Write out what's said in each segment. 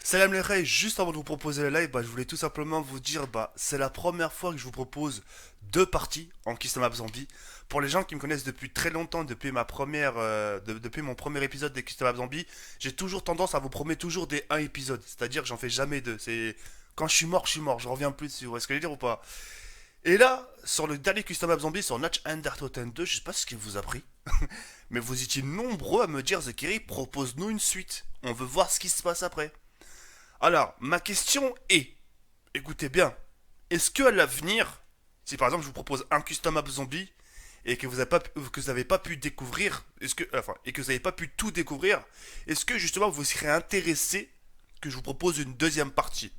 Salam les Rey, juste avant de vous proposer le live, je voulais tout simplement vous dire, c'est la première fois que je vous propose deux parties en Custom Map Zombie. Pour les gens qui me connaissent depuis très longtemps, depuis mon premier épisode des Custom Map Zombie, j'ai toujours tendance à vous promettre toujours des un épisode, c'est-à-dire que j'en fais jamais deux. C'est quand je suis mort, je reviens plus dessus. Vous voyez ce que je veux dire ou pas? Et là, sur le dernier Custom Map Zombie, sur Notch Under Totem 2, je sais pas ce qui vous a pris, mais vous étiez nombreux à me dire, Zekiri, propose-nous une suite. On veut voir ce qui se passe après. Alors, ma question est, écoutez bien, est-ce que à l'avenir, si par exemple je vous propose un custom app zombie et que vous avez pas pu découvrir, et que vous n'avez pas pu tout découvrir, est-ce que justement vous serez intéressé que je vous propose une deuxième partie?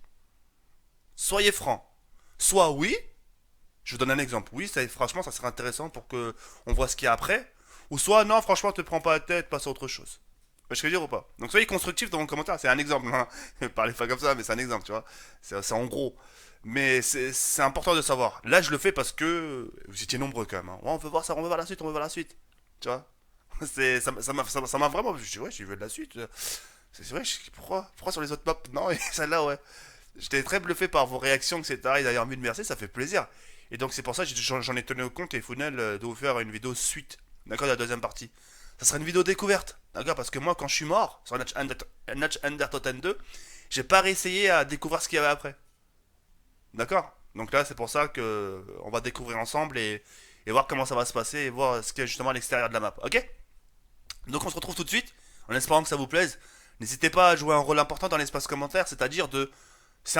Soyez franc. Soit oui, je vous donne un exemple, oui, franchement ça serait intéressant pour que on voit ce qu'il y a après, ou soit non, franchement te prends pas la tête, passe à autre chose. Je veux dire ou pas? Donc soyez constructif dans vos commentaires, c'est un exemple. Hein. Parlez pas comme ça, mais c'est un exemple, tu vois. C'est en gros. Mais c'est important de savoir. Là, je le fais parce que vous étiez nombreux quand même. Hein. Ouais, on veut voir ça, on veut voir la suite, on veut voir la suite. Tu vois. Ça m'a vraiment. Je dis, ouais, je veux de la suite. C'est vrai, pourquoi sur les autres maps? Non, et celle-là, ouais. J'étais très bluffé par vos réactions, etc. Et d'ailleurs, de merci, ça fait plaisir. Et donc, c'est pour ça que j'en ai tenu compte et Funel de vous faire une vidéo suite. D'accord, de la deuxième partie. Ça sera une vidéo découverte. D'accord, parce que moi, quand je suis mort sur Notch Under Totem 2, j'ai pas réessayé à découvrir ce qu'il y avait après. D'accord. Donc là, c'est pour ça que on va découvrir ensemble et voir comment ça va se passer et voir ce qu'il y a justement à l'extérieur de la map. Ok? Donc on se retrouve tout de suite, en espérant que ça vous plaise. N'hésitez pas à jouer un rôle important dans l'espace commentaire, c'est-à-dire de... C'est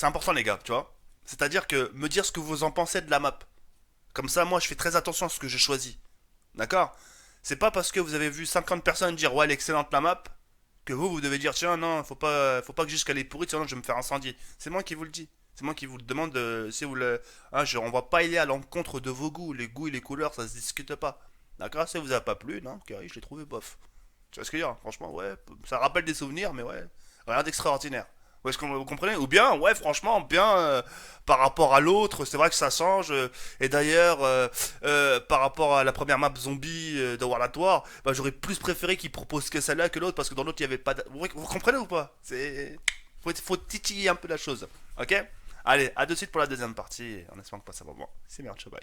important les gars, tu vois. C'est-à-dire que me dire ce que vous en pensez de la map. Comme ça, moi, je fais très attention à ce que je choisis. D'accord? C'est pas parce que vous avez vu 50 personnes dire ouais, elle est excellente la map, que vous devez dire tiens, non, faut pas que jusqu'à les pourrir, sinon je vais me faire incendier. C'est moi qui vous le dis. C'est moi qui vous le demande si vous le. Hein, on va pas aller à l'encontre de vos goûts. Les goûts et les couleurs, ça se discute pas. D'accord? Ça vous a pas plu, non? Ok, je l'ai trouvé bof. Tu vois ce que je veux dire? Franchement, ouais, ça rappelle des souvenirs, mais ouais, rien d'extraordinaire. Ouais, est-ce que vous comprenez? Ou bien, ouais, franchement, bien par rapport à l'autre, c'est vrai que ça change. Et d'ailleurs, par rapport à la première map zombie de World at War, j'aurais plus préféré qu'il propose que celle-là que l'autre parce que dans l'autre il y avait pas. Vous comprenez ou pas? Faut titiller un peu la chose. Ok? Allez, à de suite pour la deuxième partie. En espérant que ça va bon. C'est merde, bye.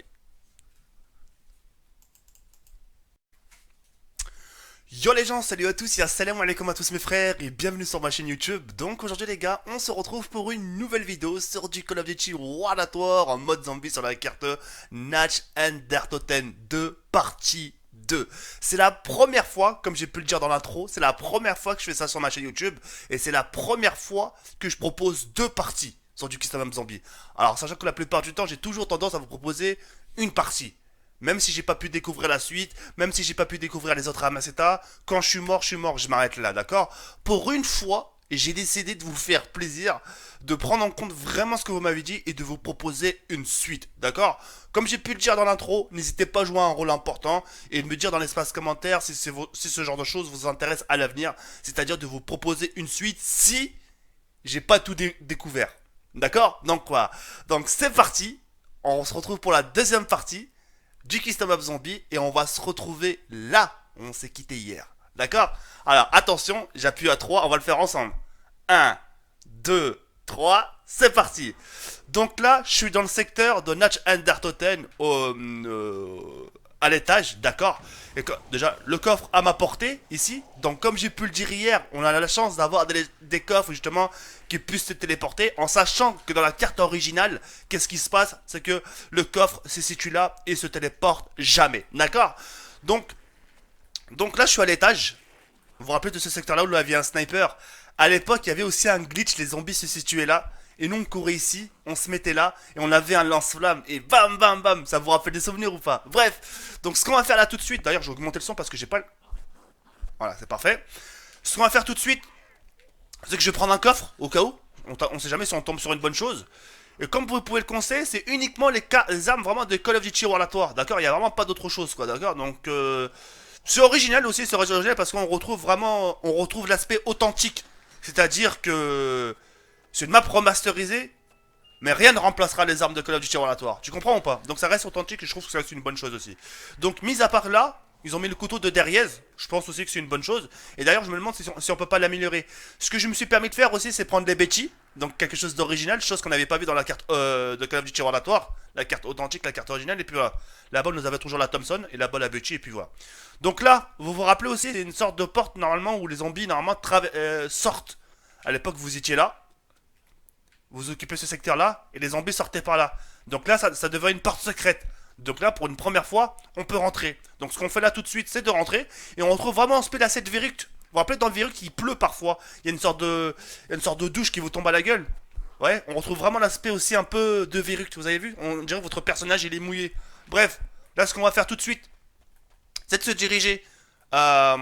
Yo les gens, salut à tous, salam alaikum à tous mes frères et bienvenue sur ma chaîne YouTube. Donc aujourd'hui les gars, on se retrouve pour une nouvelle vidéo sur du Call of Duty World at War en mode zombie sur la carte Natch Under Totem 2 partie 2. C'est la première fois, comme j'ai pu le dire dans l'intro, c'est la première fois que je fais ça sur ma chaîne YouTube et c'est la première fois que je propose deux parties sur du Custom Zombie. Alors sachant que la plupart du temps j'ai toujours tendance à vous proposer une partie. Même si j'ai pas pu découvrir la suite, même si j'ai pas pu découvrir les autres Amaceta, quand je suis mort, je m'arrête là, d'accord? Pour une fois, j'ai décidé de vous faire plaisir, de prendre en compte vraiment ce que vous m'avez dit et de vous proposer une suite, d'accord? Comme j'ai pu le dire dans l'intro, n'hésitez pas à jouer un rôle important et de me dire dans l'espace commentaire si ce genre de choses vous intéresse à l'avenir, c'est-à-dire de vous proposer une suite si j'ai pas tout découvert. D'accord? Donc quoi? Donc c'est parti, on se retrouve pour la deuxième partie du Custom Map Zombie et on va se retrouver là où on s'est quitté hier. D'accord? Alors attention, j'appuie à 3, on va le faire ensemble. Un, 2, 3, c'est parti. Donc là, je suis dans le secteur de Natch Under Totem à l'étage, d'accord. Et déjà, le coffre à ma portée, ici. Donc comme j'ai pu le dire hier, on a la chance d'avoir des coffres justement qui puissent se téléporter, en sachant que dans la carte originale, qu'est-ce qui se passe? C'est que le coffre se situe là et se téléporte jamais, d'accord. donc, donc là, je suis à l'étage. Vous vous rappelez de ce secteur-là où il y avait un sniper? À l'époque, il y avait aussi un glitch, les zombies se situaient là. Et nous, on courait ici, on se mettait là, et on avait un lance-flamme, et bam, bam, bam. Ça vous rappelle des souvenirs ou pas? Bref, donc ce qu'on va faire là tout de suite, d'ailleurs, je vais augmenter le son parce que j'ai pas le... Voilà, c'est parfait. Ce qu'on va faire tout de suite, c'est que je vais prendre un coffre, au cas où. On sait jamais si on tombe sur une bonne chose. Et comme vous pouvez le conseiller, c'est uniquement les armes vraiment de Call of Duty World at War, d'accord? Il n'y a vraiment pas d'autre chose, quoi, d'accord? Donc, c'est original aussi, c'est original parce qu'on retrouve vraiment, on retrouve l'aspect authentique. C'est-à-dire que c'est une map remasterisée, mais rien ne remplacera les armes de Call of Duty World at War. Tu comprends ou pas? Donc ça reste authentique et je trouve que c'est une bonne chose aussi. Donc, mis à part là, Ils ont mis le couteau de derrière. Je pense aussi que c'est une bonne chose. Et d'ailleurs, je me demande si on peut pas l'améliorer. Ce que je me suis permis de faire aussi, c'est prendre les Betty. Donc quelque chose d'original, chose qu'on n'avait pas vu dans la carte de Call of Duty Relatoire. La carte authentique, la carte originale. Et puis voilà. Là-bas, nous avait toujours la Thompson. Et là-bas, la Betty. Et puis voilà. Donc là, vous vous rappelez aussi, c'est une sorte de porte normalement où les zombies normalement sortent. À l'époque, vous étiez là. Vous occupez ce secteur-là. Et les zombies sortaient par là. Donc là, ça devient une porte secrète. Donc là, pour une première fois, on peut rentrer. Donc ce qu'on fait là tout de suite, c'est de rentrer. Et on retrouve vraiment un speed asset Viruct. Vous vous rappelez, dans le Viruct, il pleut parfois. Il y a une sorte de douche qui vous tombe à la gueule. Ouais, on retrouve vraiment l'aspect aussi un peu de Viruct, vous avez vu. On dirait que votre personnage, il est mouillé. Bref, là, ce qu'on va faire tout de suite, c'est de se diriger bah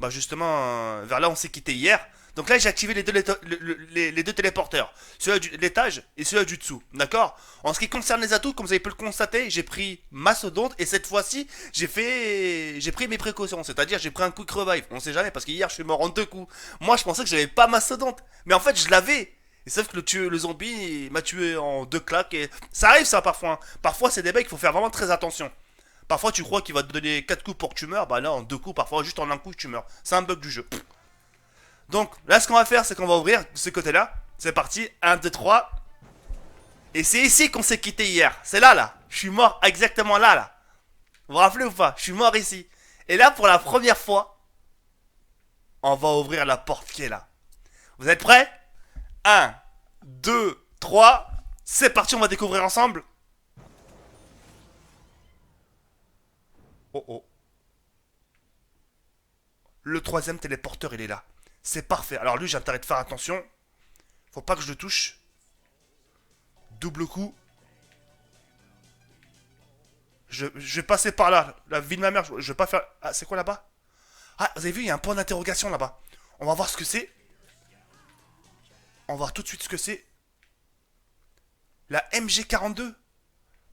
justement vers là où on s'est quitté hier. Donc là j'ai activé les deux téléporteurs, celui de l'étage et celui du dessous, d'accord. En ce qui concerne les atouts, comme vous avez pu le constater, j'ai pris Mastodonte et cette fois-ci j'ai pris mes précautions, c'est-à-dire j'ai pris un quick revive, on sait jamais parce qu'hier je suis mort en deux coups. Moi je pensais que j'avais pas Mastodonte, mais en fait je l'avais. Et sauf que le zombie m'a tué en deux claques et ça arrive ça parfois, hein. Parfois c'est des bugs, il faut faire vraiment très attention. Parfois tu crois qu'il va te donner 4 coups pour que tu meurs, bah là en 2 coups, parfois juste en un coup tu meurs. C'est un bug du jeu. Donc là ce qu'on va faire c'est qu'on va ouvrir de ce côté là. C'est parti, 1, 2, 3. Et c'est ici qu'on s'est quitté hier. C'est là là. Je suis mort exactement là là. Vous vous rappelez ou pas? Je suis mort ici. Et là pour la première fois, on va ouvrir la porte qui est là. Vous êtes prêts? 1, 2, 3. C'est parti, on va découvrir ensemble. Oh oh. Le troisième téléporteur, il est là. C'est parfait. Alors lui, j'ai intérêt de faire attention. Faut pas que je le touche. Double coup. Je vais passer par là. La vie de ma mère, je vais pas faire... Ah, c'est quoi là-bas? Ah, vous avez vu, il y a un point d'interrogation là-bas. On va voir ce que c'est. On va voir tout de suite ce que c'est. La MG42.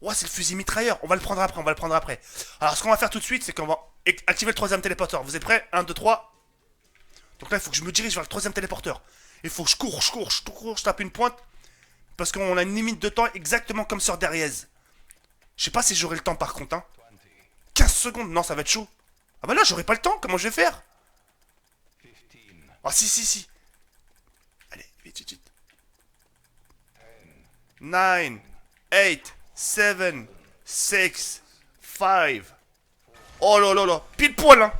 Ouais, c'est le fusil mitrailleur. On va le prendre après, on va le prendre après. Alors, ce qu'on va faire tout de suite, c'est qu'on va activer le troisième téléporteur. Vous êtes prêts? 1, 2, 3. Donc là, il faut que je me dirige vers le troisième téléporteur. Il faut que je cours, je tape une pointe. Parce qu'on a une limite de temps exactement comme sur Dariez. Je sais pas si j'aurai le temps par contre, hein. 15 secondes, non, ça va être chaud. Ah bah là, j'aurai pas le temps, comment je vais faire? Ah si, si, si. Allez, vite, vite, vite. 9, 8, 7, 6, 5. Oh là là là, pile poil, hein.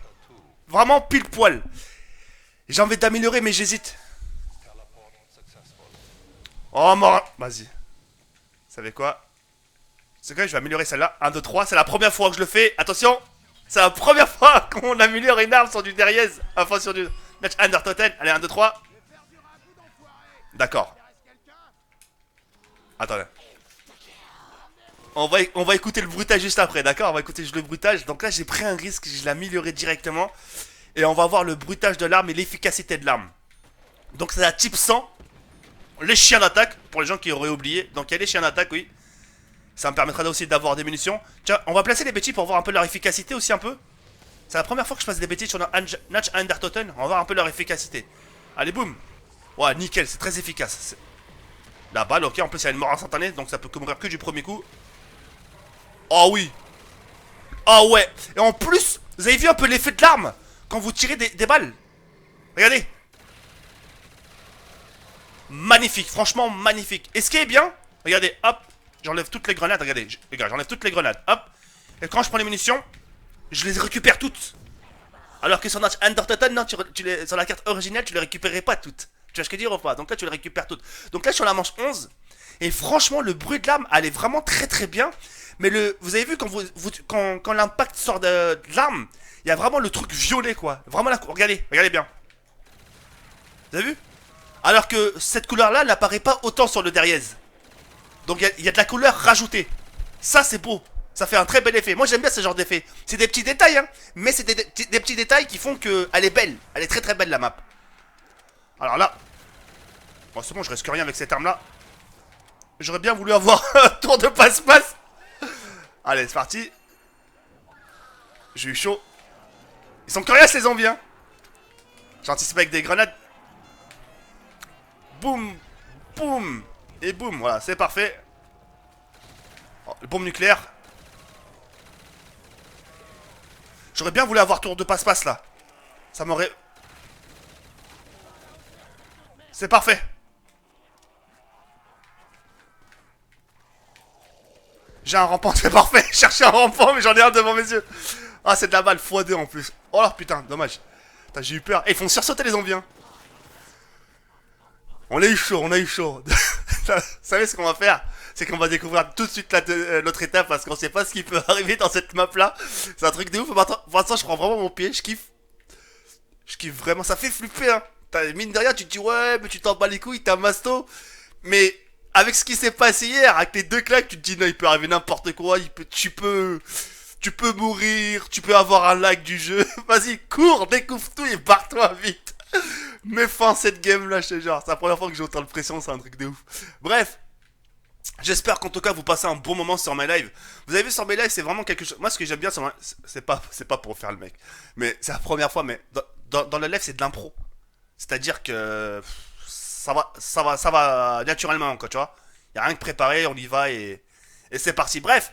Vraiment pile poil. J'ai envie d'améliorer, mais j'hésite. Oh, mort. Vas-y. Vous savez quoi? C'est quoi? Je vais améliorer celle-là. 1, 2, 3. C'est la première fois que je le fais. Attention. C'est la première fois qu'on améliore une arme sur du Dariez. Enfin, sur du match Under Totem. Allez, 1, 2, 3. D'accord. Attendez. On va écouter le bruitage juste après, d'accord? On va écouter le bruitage. Donc là, j'ai pris un risque. Je l'ai amélioré directement. Et on va voir le bruitage de l'arme et l'efficacité de l'arme. Donc c'est la type 100. Les chiens d'attaque, pour les gens qui auraient oublié. Donc il y a les chiens d'attaque, oui. Ça me permettra aussi d'avoir des munitions. Tiens, on va placer les bêtises pour voir un peu leur efficacité aussi un peu. C'est la première fois que je passe des bêtises sur Natch Undertoten. On va voir un peu leur efficacité. Allez, boum. Ouais, nickel, c'est très efficace. La balle, ok, en plus il y a une mort instantanée, donc ça peut mourir que du premier coup. Oh oui. Oh ouais. Et en plus, vous avez vu un peu l'effet de l'arme quand vous tirez des balles. Regardez. Magnifique, franchement magnifique. Et ce qui est bien, regardez, hop, j'enlève toutes les grenades, regardez, les gars, j'enlève toutes les grenades, hop. Et quand je prends les munitions, je les récupère toutes. Alors que sur notre Undertoten, non, sur la carte originale, tu les récupérais pas toutes. Tu vois ce que je veux dire ou pas? Donc là, tu les récupères toutes. Donc là, sur la manche 11, et franchement, le bruit de l'arme, elle est vraiment très très bien. Mais vous avez vu, quand l'impact sort de l'arme, il y a vraiment le truc violet, quoi. Vraiment, là, regardez bien. Vous avez vu? Alors que cette couleur-là n'apparaît pas autant sur le Dariez. Donc il y a de la couleur rajoutée. Ça, c'est beau. Ça fait un très bel effet. Moi, j'aime bien ce genre d'effet. C'est des petits détails, hein. Mais c'est des petits détails qui font qu'elle est belle. Elle est très très belle, la map. Alors là. Bon, c'est bon, je risque rien avec cette arme-là. J'aurais bien voulu avoir un tour de passe-passe. Allez, c'est parti. J'ai eu chaud. Ils sont coriaces, les zombies, hein. J'anticipe avec des grenades. Boum, boum, et boum, voilà, c'est parfait. Oh, le bombe nucléaire. J'aurais bien voulu avoir tour de passe-passe là. Ça m'aurait... C'est parfait. J'ai un rampant, c'est parfait. Chercher un rampant, mais j'en ai un devant mes yeux. Ah, c'est de la balle x2 en plus. Oh là, putain, dommage. J'ai eu peur. Et ils font sursauter les zombies. Hein. On a eu chaud, on a eu chaud. Vous savez ce qu'on va faire? C'est qu'on va découvrir tout de suite l'autre étape parce qu'on sait pas ce qui peut arriver dans cette map là. C'est un truc de ouf. Pour l'instant, je prends vraiment mon pied, je kiffe. Je kiffe vraiment, ça fait flipper hein. Mine de rien, tu te dis ouais, mais tu t'en bats les couilles, t'es un masto. Mais avec ce qui s'est passé hier, avec les 2 claques, tu te dis non, il peut arriver n'importe quoi, tu peux mourir, tu peux avoir un lag du jeu. Vas-y, cours, découvre tout et barre-toi vite. Mets fin à cette game là, je te jure. C'est la première fois que j'ai autant de pression, c'est un truc de ouf. Bref. J'espère qu'en tout cas vous passez un bon moment sur mes lives. Vous avez vu sur mes lives, c'est vraiment quelque chose. Moi, ce que j'aime bien, c'est pas pour faire le mec, mais c'est la première fois. Mais dans le live, c'est de l'impro. C'est-à-dire que ça va naturellement, quoi, tu vois. Y a rien que préparé, on y va et c'est parti. Bref,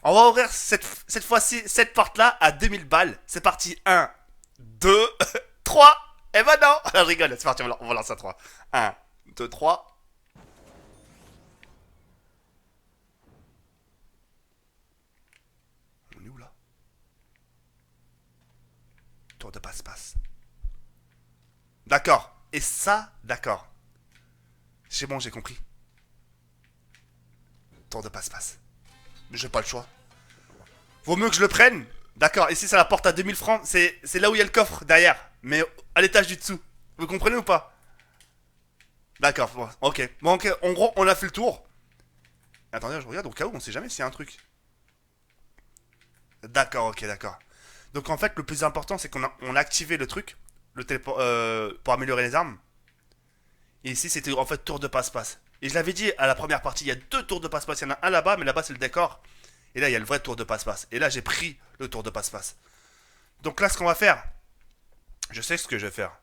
on va ouvrir cette fois-ci cette porte-là à 2000 balles. C'est parti. 1, 2, 3. Et ben non, je rigole. C'est parti, on va lancer à 3. 1, 2, 3. Tour de passe-passe. D'accord. Et ça, d'accord. C'est bon, j'ai compris. Tour de passe-passe. Mais j'ai pas le choix. Vaut mieux que je le prenne. D'accord. Ici, ça la porte à 2000 francs. C'est là où il y a le coffre, derrière. Mais à l'étage du dessous. Vous comprenez ou pas? D'accord. Bon, ok. Bon, ok. En gros, on a fait le tour. Attendez, je regarde au cas où, on sait jamais s'il y a un truc. D'accord, ok, d'accord. Donc en fait, le plus important, c'est qu'on a activé le truc, pour améliorer les armes. Et ici, c'était en fait tour de passe-passe. Et je l'avais dit à la première partie, il y a 2 tours de passe-passe. Il y en a un là-bas, mais là-bas, c'est le décor. Et là, il y a le vrai tour de passe-passe. Et là, j'ai pris le tour de passe-passe. Donc là, ce qu'on va faire, je sais ce que je vais faire.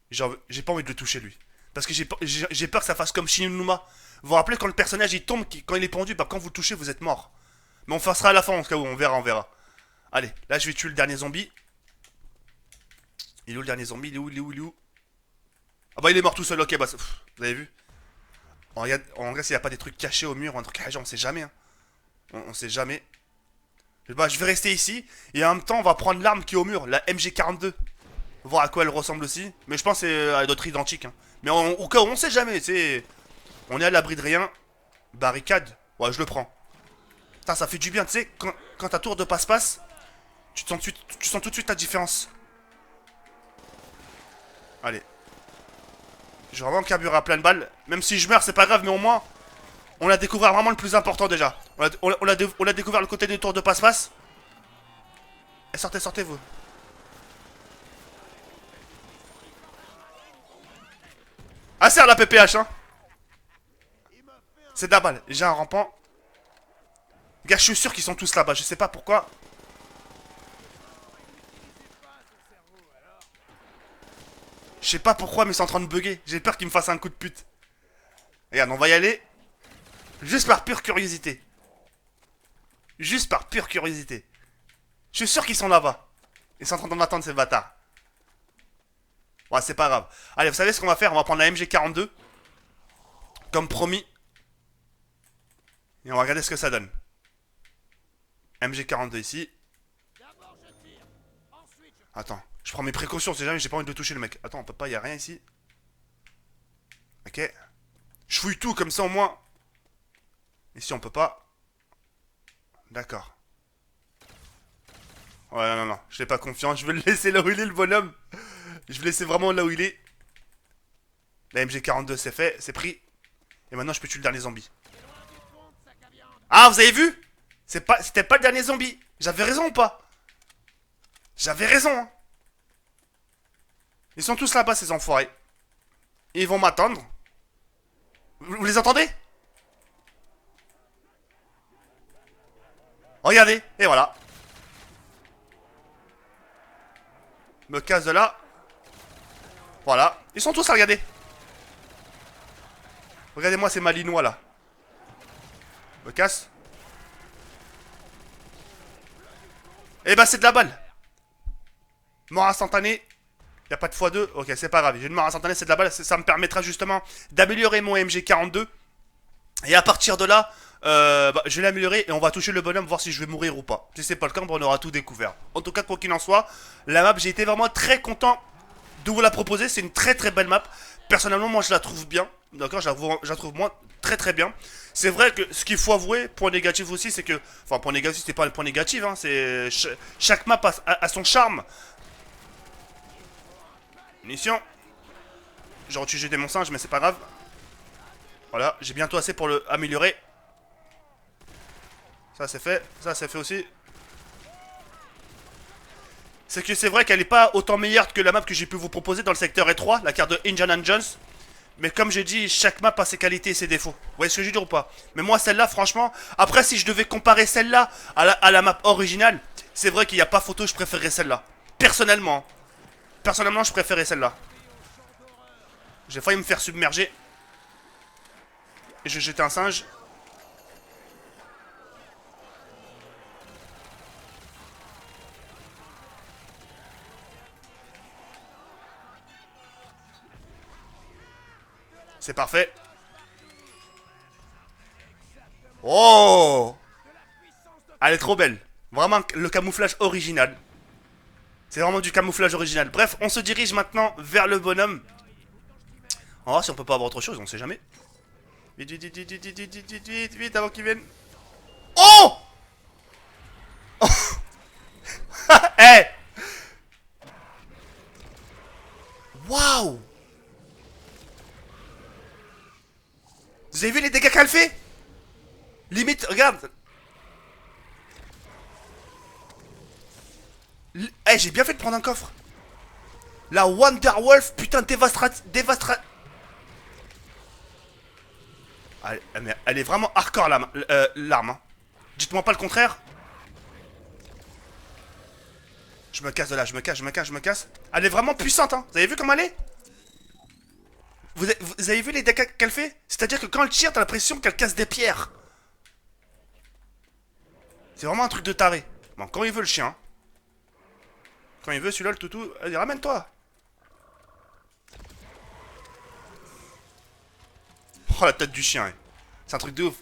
J'ai pas envie de le toucher, lui. Parce que j'ai peur que ça fasse comme Shinunuma. Vous vous rappelez quand le personnage il tombe, quand il est pendu, bah quand vous le touchez, vous êtes mort. Mais on fera à la fin, en tout cas où on verra, on verra. Allez, là je vais tuer le dernier zombie. Il est où le dernier zombie? Il est où? Il est où? Il est où? Ah bah il est mort tout seul, ok, bah vous avez vu? En vrai, s'il n'y a pas des trucs cachés au mur ou un truc caché, on sait jamais. Hein. On sait jamais. Bah je vais rester ici. Et en même temps, on va prendre l'arme qui est au mur, la MG42. Voir à quoi elle ressemble aussi. Mais je pense que c'est d'autres identiques. Hein. Mais au cas où, on sait jamais. On est à l'abri de rien. Barricade. Ouais, je le prends. Putain, ça fait du bien, tu sais, quand ta tour de passe-passe, tu sens tout de suite la différence. Allez. Je vais vraiment carburer à pleine balle. Même si je meurs, c'est pas grave, mais au moins, on a découvert vraiment le plus important déjà. On a découvert le côté des tours de passe-passe. Et sortez, sortez, vous. Ah, c'est la PPH, hein. C'est de la balle. J'ai un rampant. Gars, je suis sûr qu'ils sont tous là-bas. Je sais pas pourquoi. Je sais pas pourquoi, mais c'est en train de bugger. J'ai peur qu'ils me fassent un coup de pute. Regarde, on va y aller. Juste par pure curiosité. Juste par pure curiosité. Je suis sûr qu'ils sont là-bas. Ils sont en train de m'attendre, ces bâtards. Ouais, c'est pas grave. Allez, vous savez ce qu'on va faire? On va prendre la MG42. Comme promis. Et on va regarder ce que ça donne. MG42 ici. Attends, je prends mes précautions, c'est jamais, j'ai pas envie de le toucher le mec. Attends, on peut pas, y a rien ici. Ok. Je fouille tout comme ça au moins. Ici on peut pas. D'accord. Ouais, non, non, je n'ai pas confiance, je vais le laisser là où il est le bonhomme. Je vais le laisser vraiment là où il est. La MG42 c'est fait, c'est pris. Et maintenant je peux tuer le dernier zombie. Ah, vous avez vu? C'était pas le dernier zombie. J'avais raison ou pas? J'avais raison, hein. Ils sont tous là-bas, ces enfoirés. Et ils vont m'attendre. Vous les entendez? Regardez, et voilà. Me casse de là. Voilà. Ils sont tous à regarder. Regardez-moi ces malinois là. Me casse. Eh ben c'est de la balle. Mort instantanée. Y a pas de x2. Ok, c'est pas grave. J'ai une mort instantanée, c'est de la balle. Ça me permettra justement d'améliorer mon MG42. Et à partir de là, je vais l'améliorer et on va toucher le bonhomme, voir si je vais mourir ou pas. Si c'est pas le cas, on aura tout découvert. En tout cas, quoi qu'il en soit, la map, j'ai été vraiment très content de vous la proposer. C'est une très très belle map. Personnellement, moi, je la trouve bien. D'accord, je la trouve moi très très bien. C'est vrai que ce qu'il faut avouer, point négatif aussi, c'est que... Enfin, point négatif, c'est pas le point négatif, hein, c'est... Chaque map a son charme. Munition. J'aurais dû jeter mon singe, mais c'est pas grave. Voilà, j'ai bientôt assez pour le améliorer. Ça c'est fait, ça c'est fait aussi. C'est que c'est vrai qu'elle n'est pas autant meilleure que la map que j'ai pu vous proposer dans le secteur E3, la carte de Indiana Jones. Mais comme j'ai dit, chaque map a ses qualités et ses défauts. Vous voyez ce que je veux dire ou pas? Mais moi celle-là, franchement, après si je devais comparer celle-là à la map originale, c'est vrai qu'il n'y a pas photo, je préférerais celle-là. Personnellement. Personnellement, je préférais celle-là. J'ai failli me faire submerger. Et je jetais un singe. C'est parfait. Oh! Elle est trop belle. Vraiment le camouflage original. C'est vraiment du camouflage original. Bref, on se dirige maintenant vers le bonhomme. On va voir si on peut pas avoir autre chose, on sait jamais. Vite, vite, vite, vite, vite, vite, vite, vite, vite, avant qu'il vienne. Oh! Eh! Waouh! Vous avez vu les dégâts qu'elle fait? Limite, regarde. Eh, j'ai bien fait de prendre un coffre. La Wonderwolf, putain, dévastra... Elle est vraiment hardcore, l'arme. Hein. Dites-moi pas le contraire. Je me casse de là, je me casse. Elle est vraiment puissante, hein. Vous avez vu comment elle est? Vous avez vu les dégâts qu'elle fait? C'est-à-dire que quand elle tire, t'as l'impression qu'elle casse des pierres. C'est vraiment un truc de taré. Bon, quand il veut le chien. Quand il veut celui-là, le toutou, allez, ramène-toi. Oh, la tête du chien, hein. C'est un truc de ouf.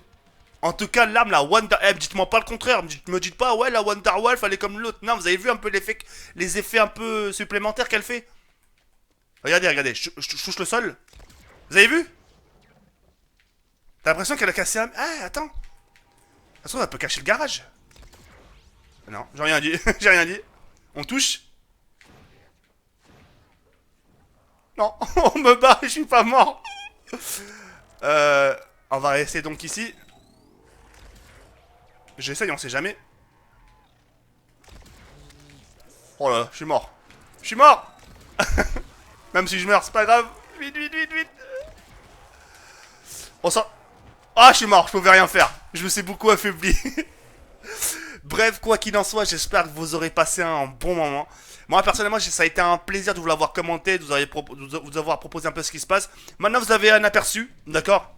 En tout cas, l'arme, la Wonder... Eh, dites-moi pas le contraire. Me dites pas, ouais, la Wonderwolf, elle est comme l'autre. Non, vous avez vu un peu les effets un peu supplémentaires qu'elle fait? Regardez, regardez. Je touche le sol. Vous avez vu? T'as l'impression qu'elle a cassé un... Ah, attends. De toute façon, elle peut cacher le garage. Non, j'ai rien dit. J'ai rien dit. On touche. Non, on me bat, je suis pas mort. On va rester donc ici. J'essaye, on sait jamais. Oh là, je suis mort. Je suis mort. Même si je meurs, c'est pas grave. Vite, vite, vite, vite. On sent... Ah, je suis mort, je pouvais rien faire. Je me suis beaucoup affaibli. Bref, quoi qu'il en soit, j'espère que vous aurez passé un bon moment. Moi, personnellement, ça a été un plaisir de vous l'avoir commenté, de vous avoir proposé un peu ce qui se passe. Maintenant, vous avez un aperçu, d'accord?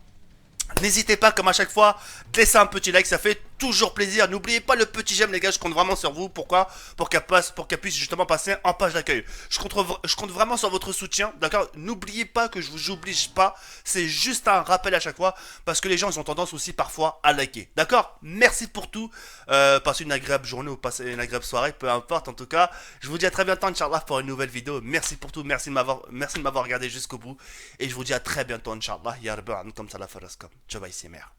N'hésitez pas, comme à chaque fois, de laisser un petit like, ça fait toujours plaisir. N'oubliez pas le petit j'aime, les gars, je compte vraiment sur vous. Pourquoi? Pour qu'elle puisse justement passer en page d'accueil. Je compte vraiment sur votre soutien, d'accord? N'oubliez pas que je vous oblige pas, c'est juste un rappel à chaque fois, parce que les gens, ils ont tendance aussi parfois à liker, d'accord? Merci pour tout, passez une agréable journée ou passez une agréable soirée, peu importe. En tout cas, je vous dis à très bientôt, Inch'Allah, pour une nouvelle vidéo. Merci pour tout, merci de m'avoir regardé jusqu'au bout. Et je vous dis à très bientôt, Inch'Allah. Ya Rabbi, comme ça la faraskom. Ciao, bye, c'est mère.